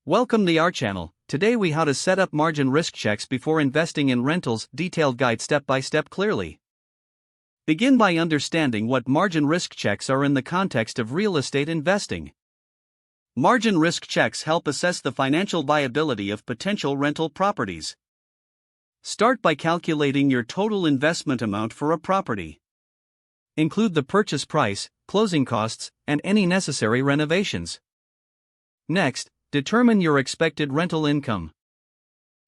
Welcome to our channel. Today we how to set up margin risk checks before investing in rentals, detailed guide step by step clearly. Begin by understanding what margin risk checks are in the context of real estate investing. Margin risk checks help assess the financial viability of potential rental properties. Start by calculating your total investment amount for a property. Include the purchase price, closing costs, and any necessary renovations. Next, determine your expected rental income.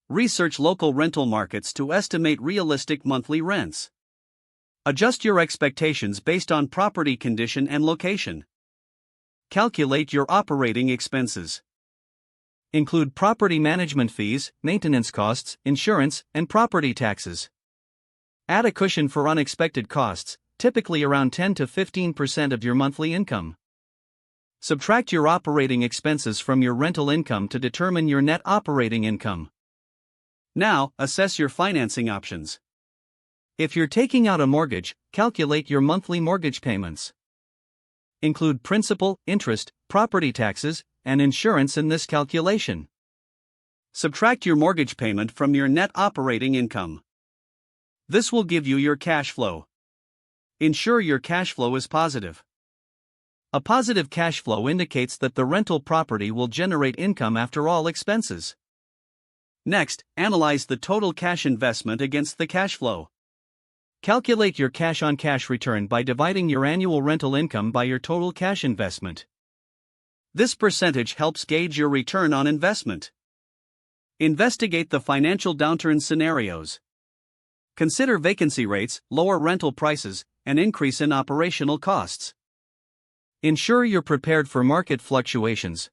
Research local rental markets to estimate realistic monthly rents. Adjust your expectations based on property condition and location. Calculate your operating expenses. Include property management fees, maintenance costs, insurance, and property taxes. Add a cushion for unexpected costs, typically around 10 to 15% of your monthly income. Subtract your operating expenses from your rental income to determine your net operating income. Now, assess your financing options. If you're taking out a mortgage, calculate your monthly mortgage payments. Include principal, interest, property taxes, and insurance in this calculation. Subtract your mortgage payment from your net operating income. This will give you your cash flow. Ensure your cash flow is positive. A positive cash flow indicates that the rental property will generate income after all expenses. Next, analyze the total cash investment against the cash flow. Calculate your cash-on-cash return by dividing your annual rental income by your total cash investment. This percentage helps gauge your return on investment. Investigate the financial downturn scenarios. Consider vacancy rates, lower rental prices, and increase in operational costs. Ensure you're prepared for market fluctuations.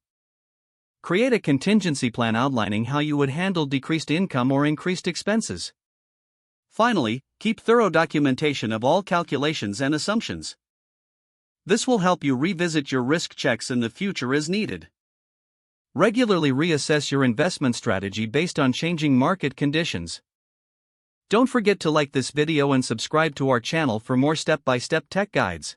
Create a contingency plan outlining how you would handle decreased income or increased expenses. Finally, keep thorough documentation of all calculations and assumptions. This will help you revisit your risk checks in the future as needed. Regularly reassess your investment strategy based on changing market conditions. Don't forget to like this video and subscribe to our channel for more step-by-step tech guides.